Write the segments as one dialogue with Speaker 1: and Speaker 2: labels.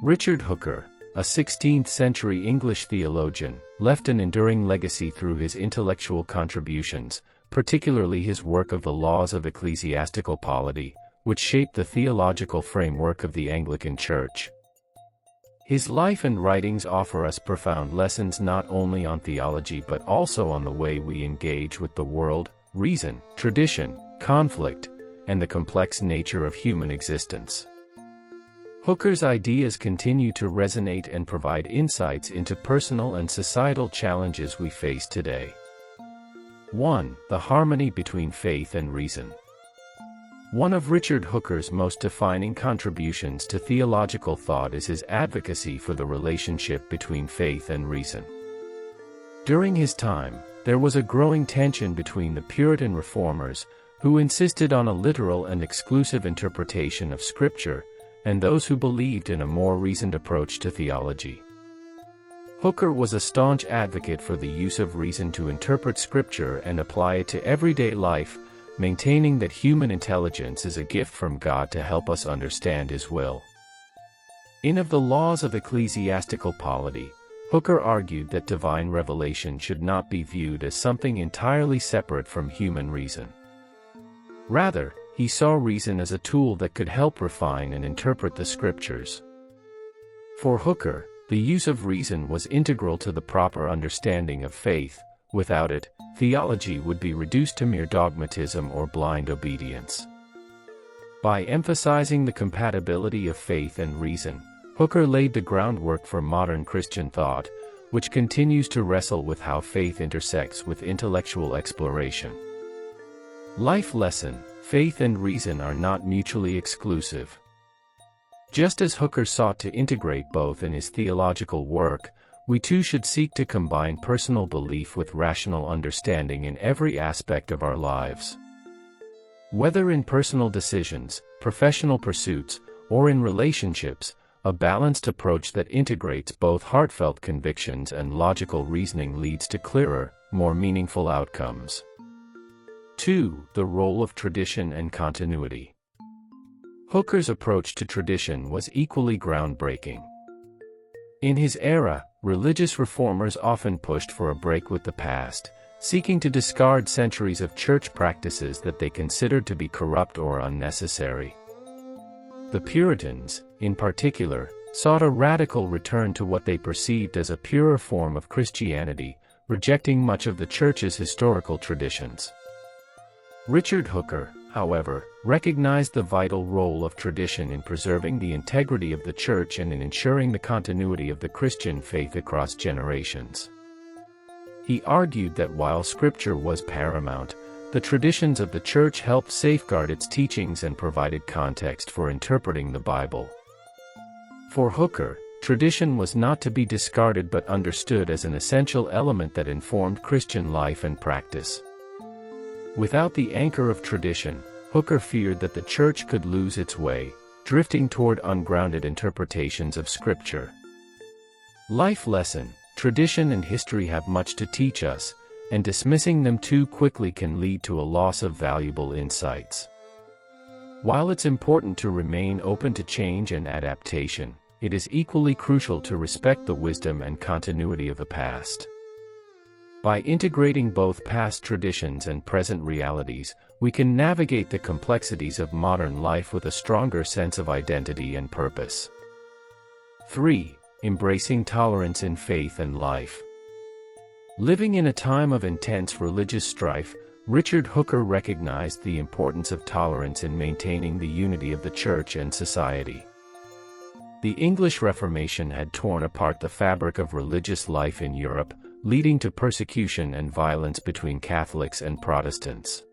Speaker 1: Richard Hooker, a 16th-century English theologian, left an enduring legacy through his intellectual contributions, particularly his work of the Laws of Ecclesiastical Polity, which shaped the theological framework of the Anglican Church. His life and writings offer us profound lessons not only on theology but also on the way we engage with the world, reason, tradition, conflict, and the complex nature of human existence. Hooker's ideas continue to resonate and provide insights into personal and societal challenges we face today. 1. The harmony between faith and reason. One of Richard Hooker's most defining contributions to theological thought is his advocacy for the relationship between faith and reason. During his time, there was a growing tension between the Puritan reformers, who insisted on a literal and exclusive interpretation of Scripture, and those who believed in a more reasoned approach to theology. Hooker was a staunch advocate for the use of reason to interpret Scripture and apply it to everyday life, maintaining that human intelligence is a gift from God to help us understand His will. In Of the Laws of Ecclesiastical Polity, Hooker argued that divine revelation should not be viewed as something entirely separate from human reason. Rather, he saw reason as a tool that could help refine and interpret the Scriptures. For Hooker, the use of reason was integral to the proper understanding of faith. Without it, theology would be reduced to mere dogmatism or blind obedience. By emphasizing the compatibility of faith and reason, Hooker laid the groundwork for modern Christian thought, which continues to wrestle with how faith intersects with intellectual exploration. Life lesson: faith and reason are not mutually exclusive. Just as Hooker sought to integrate both in his theological work, we too should seek to combine personal belief with rational understanding in every aspect of our lives. Whether in personal decisions, professional pursuits, or in relationships, a balanced approach that integrates both heartfelt convictions and logical reasoning leads to clearer, more meaningful outcomes. 2. The role of tradition and continuity. Hooker's approach to tradition was equally groundbreaking. In his era, religious reformers often pushed for a break with the past, seeking to discard centuries of church practices that they considered to be corrupt or unnecessary. The Puritans, in particular, sought a radical return to what they perceived as a purer form of Christianity, rejecting much of the Church's historical traditions. Richard Hooker, however, recognized the vital role of tradition in preserving the integrity of the Church and in ensuring the continuity of the Christian faith across generations. He argued that while Scripture was paramount, the traditions of the Church helped safeguard its teachings and provided context for interpreting the Bible. For Hooker, tradition was not to be discarded but understood as an essential element that informed Christian life and practice. Without the anchor of tradition, Hooker feared that the Church could lose its way, drifting toward ungrounded interpretations of Scripture. Life lesson: tradition and history have much to teach us, and dismissing them too quickly can lead to a loss of valuable insights. While it's important to remain open to change and adaptation, it is equally crucial to respect the wisdom and continuity of the past. By integrating both past traditions and present realities, we can navigate the complexities of modern life with a stronger sense of identity and purpose. 3. Embracing tolerance in faith and life. Living in a time of intense religious strife, Richard Hooker recognized the importance of tolerance in maintaining the unity of the Church and society. The English Reformation had torn apart the fabric of religious life in Europe, leading to persecution and violence between Catholics and Protestants.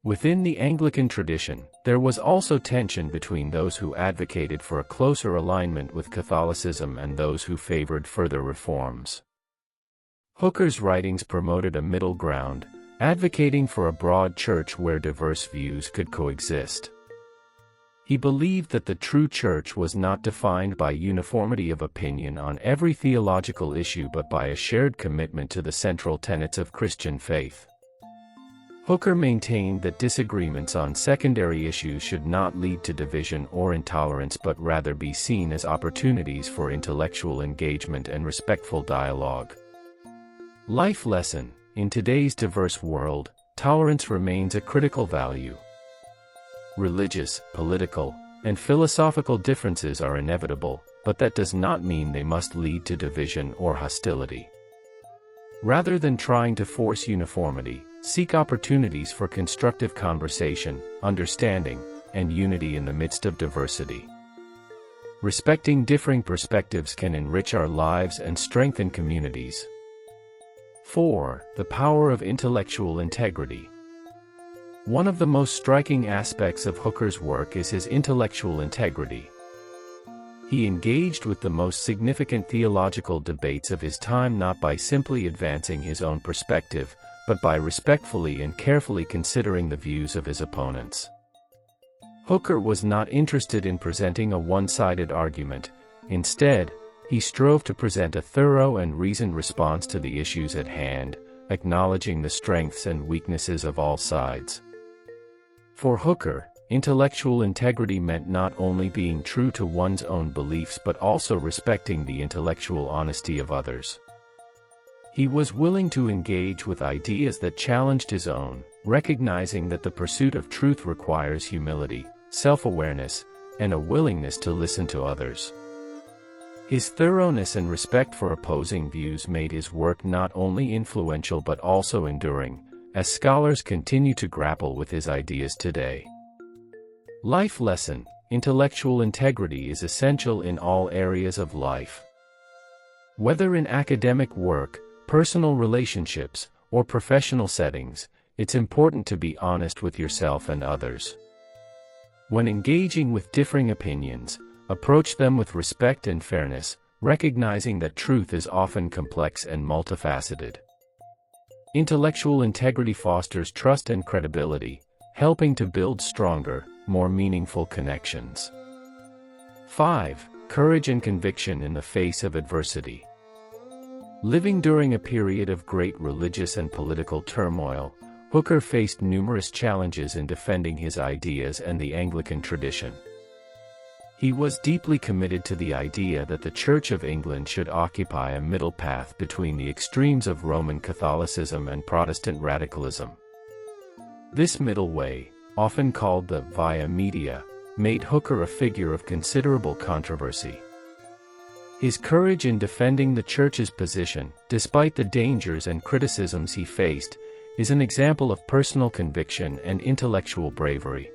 Speaker 1: Within the Anglican tradition, there was also tension between those who advocated for a closer alignment with Catholicism and those who favored further reforms. Hooker's writings promoted a middle ground, advocating for a broad church where diverse views could coexist. He believed that the true church was not defined by uniformity of opinion on every theological issue but by a shared commitment to the central tenets of Christian faith. Hooker maintained that disagreements on secondary issues should not lead to division or intolerance but rather be seen as opportunities for intellectual engagement and respectful dialogue. Life lesson: in today's diverse world, tolerance remains a critical value. Religious, political, and philosophical differences are inevitable, but that does not mean they must lead to division or hostility. Rather than trying to force uniformity, seek opportunities for constructive conversation, understanding, and unity in the midst of diversity. Respecting differing perspectives can enrich our lives and strengthen communities. 4. The power of intellectual integrity. One of the most striking aspects of Hooker's work is his intellectual integrity. He engaged with the most significant theological debates of his time not by simply advancing his own perspective, but by respectfully and carefully considering the views of his opponents. Hooker was not interested in presenting a one-sided argument. Instead, he strove to present a thorough and reasoned response to the issues at hand, acknowledging the strengths and weaknesses of all sides. For Hooker, intellectual integrity meant not only being true to one's own beliefs but also respecting the intellectual honesty of others. He was willing to engage with ideas that challenged his own, recognizing that the pursuit of truth requires humility, self-awareness, and a willingness to listen to others. His thoroughness and respect for opposing views made his work not only influential but also enduring, as scholars continue to grapple with his ideas today. Life lesson: intellectual integrity is essential in all areas of life. Whether in academic work, personal relationships, or professional settings, it's important to be honest with yourself and others. When engaging with differing opinions, approach them with respect and fairness, recognizing that truth is often complex and multifaceted. Intellectual integrity fosters trust and credibility, helping to build stronger, more meaningful connections. 5. Courage and conviction in the face of adversity. Living during a period of great religious and political turmoil, Hooker faced numerous challenges in defending his ideas and the Anglican tradition. He was deeply committed to the idea that the Church of England should occupy a middle path between the extremes of Roman Catholicism and Protestant radicalism. This middle way, often called the via media, made Hooker a figure of considerable controversy. His courage in defending the Church's position, despite the dangers and criticisms he faced, is an example of personal conviction and intellectual bravery.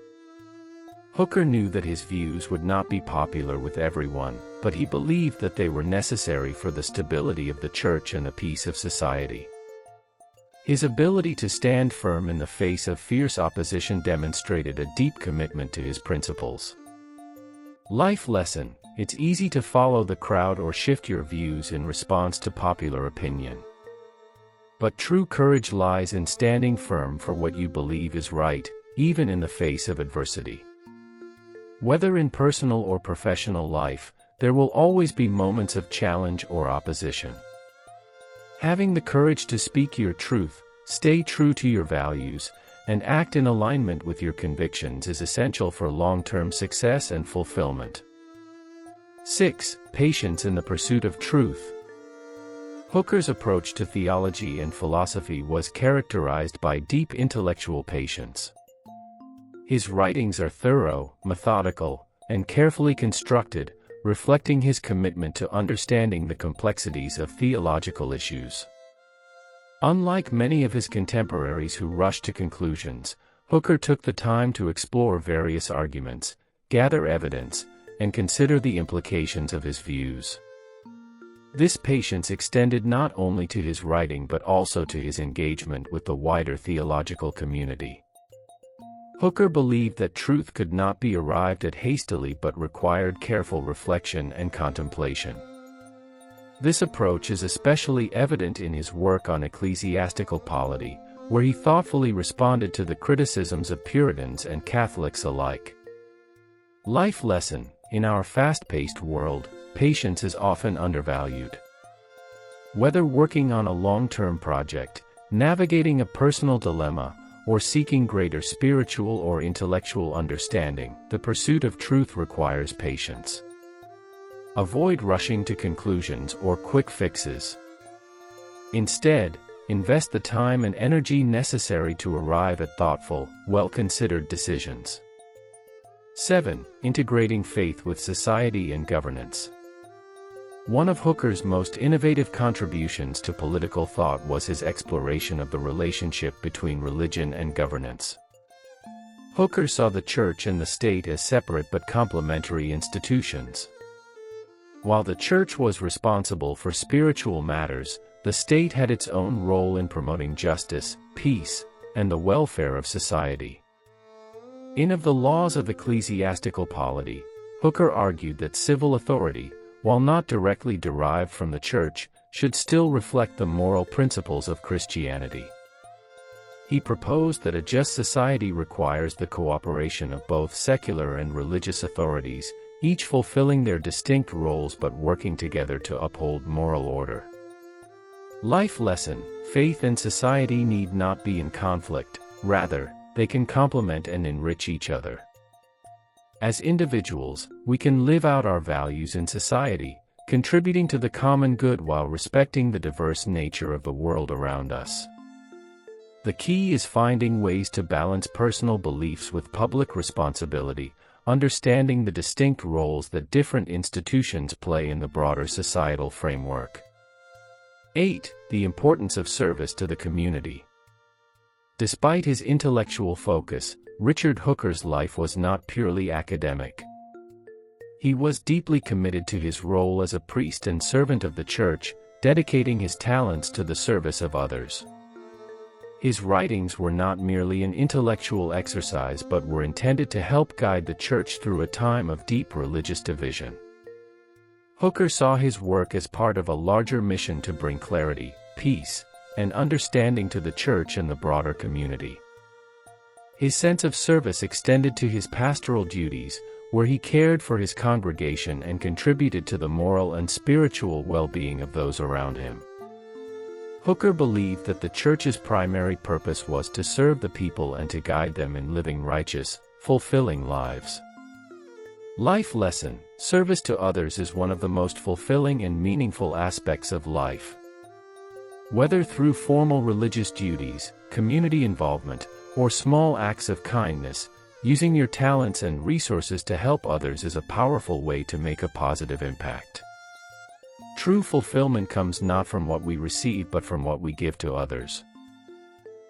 Speaker 1: Hooker knew that his views would not be popular with everyone, but he believed that they were necessary for the stability of the Church and the peace of society. His ability to stand firm in the face of fierce opposition demonstrated a deep commitment to his principles. Life lesson: it's easy to follow the crowd or shift your views in response to popular opinion. But true courage lies in standing firm for what you believe is right, even in the face of adversity. Whether in personal or professional life, there will always be moments of challenge or opposition. Having the courage to speak your truth, stay true to your values, and act in alignment with your convictions is essential for long-term success and fulfillment. 6. Patience in the pursuit of truth. Hooker's approach to theology and philosophy was characterized by deep intellectual patience. His writings are thorough, methodical, and carefully constructed, reflecting his commitment to understanding the complexities of theological issues. Unlike many of his contemporaries who rushed to conclusions, Hooker took the time to explore various arguments, gather evidence, and consider the implications of his views. This patience extended not only to his writing but also to his engagement with the wider theological community. Hooker believed that truth could not be arrived at hastily but required careful reflection and contemplation. This approach is especially evident in his work on ecclesiastical polity, where he thoughtfully responded to the criticisms of Puritans and Catholics alike. Life lesson: in our fast-paced world, patience is often undervalued. Whether working on a long-term project, navigating a personal dilemma, or seeking greater spiritual or intellectual understanding, the pursuit of truth requires patience. Avoid rushing to conclusions or quick fixes. Instead, invest the time and energy necessary to arrive at thoughtful, well-considered decisions. 7. Integrating faith with society and governance. One of Hooker's most innovative contributions to political thought was his exploration of the relationship between religion and governance. Hooker saw the church and the state as separate but complementary institutions. While the church was responsible for spiritual matters, the state had its own role in promoting justice, peace, and the welfare of society. In Of the Laws of Ecclesiastical Polity, Hooker argued that civil authority, while not directly derived from the church, should still reflect the moral principles of Christianity. He proposed that a just society requires the cooperation of both secular and religious authorities, each fulfilling their distinct roles but working together to uphold moral order. Life lesson: faith and society need not be in conflict, rather, they can complement and enrich each other. As individuals, we can live out our values in society, contributing to the common good while respecting the diverse nature of the world around us. The key is finding ways to balance personal beliefs with public responsibility, understanding the distinct roles that different institutions play in the broader societal framework. 8. The importance of service to the community. Despite his intellectual focus, Richard Hooker's life was not purely academic. He was deeply committed to his role as a priest and servant of the church, dedicating his talents to the service of others. His writings were not merely an intellectual exercise but were intended to help guide the church through a time of deep religious division. Hooker saw his work as part of a larger mission to bring clarity, peace, and understanding to the church and the broader community. His sense of service extended to his pastoral duties, where he cared for his congregation and contributed to the moral and spiritual well-being of those around him. Hooker believed that the church's primary purpose was to serve the people and to guide them in living righteous, fulfilling lives. Life lesson: service to others is one of the most fulfilling and meaningful aspects of life. Whether through formal religious duties, community involvement, or small acts of kindness, using your talents and resources to help others is a powerful way to make a positive impact. True fulfillment comes not from what we receive but from what we give to others.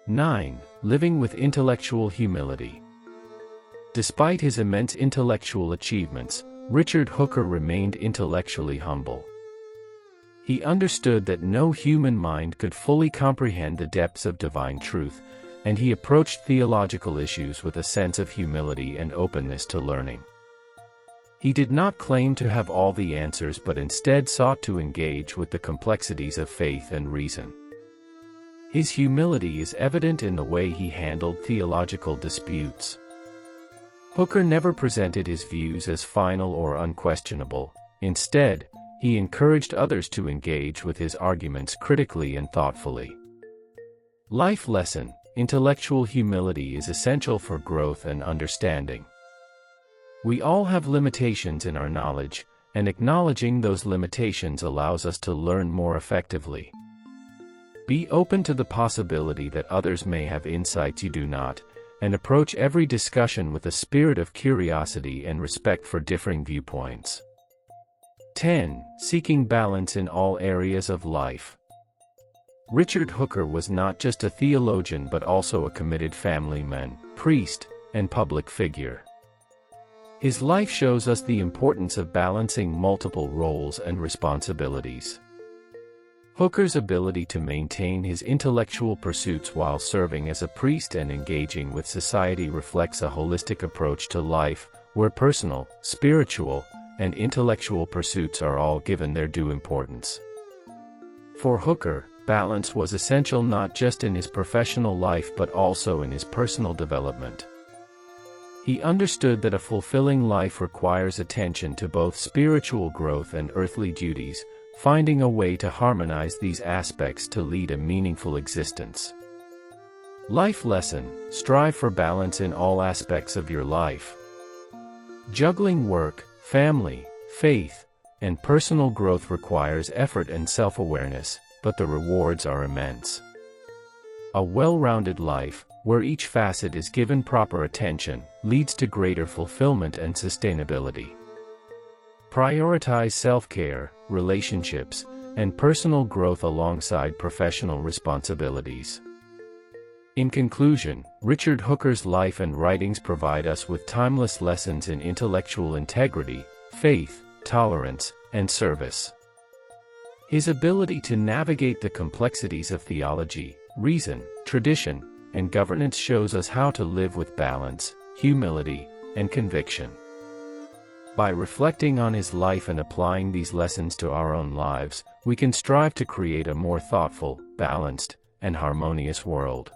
Speaker 1: 9. Living with intellectual humility. Despite his immense intellectual achievements, Richard Hooker remained intellectually humble. He understood that no human mind could fully comprehend the depths of divine truth, and he approached theological issues with a sense of humility and openness to learning. He did not claim to have all the answers but instead sought to engage with the complexities of faith and reason. His humility is evident in the way he handled theological disputes. Hooker never presented his views as final or unquestionable. Instead, he encouraged others to engage with his arguments critically and thoughtfully. Life lesson: intellectual humility is essential for growth and understanding. We all have limitations in our knowledge, and acknowledging those limitations allows us to learn more effectively. Be open to the possibility that others may have insights you do not, and approach every discussion with a spirit of curiosity and respect for differing viewpoints. 10. Seeking balance in all areas of life. Richard Hooker was not just a theologian but also a committed family man, priest, and public figure. His life shows us the importance of balancing multiple roles and responsibilities. Hooker's ability to maintain his intellectual pursuits while serving as a priest and engaging with society reflects a holistic approach to life, where personal, spiritual, and intellectual pursuits are all given their due importance. For Hooker, balance was essential not just in his professional life but also in his personal development. He understood that a fulfilling life requires attention to both spiritual growth and earthly duties, finding a way to harmonize these aspects to lead a meaningful existence. Life lesson: strive for balance in all aspects of your life. Juggling work, family, faith, and personal growth requires effort and self-awareness, but the rewards are immense. A well-rounded life, where each facet is given proper attention, leads to greater fulfillment and sustainability. Prioritize self-care, relationships, and personal growth alongside professional responsibilities. In conclusion, Richard Hooker's life and writings provide us with timeless lessons in intellectual integrity, faith, tolerance, and service. His ability to navigate the complexities of theology, reason, tradition, and governance shows us how to live with balance, humility, and conviction. By reflecting on his life and applying these lessons to our own lives, we can strive to create a more thoughtful, balanced, and harmonious world.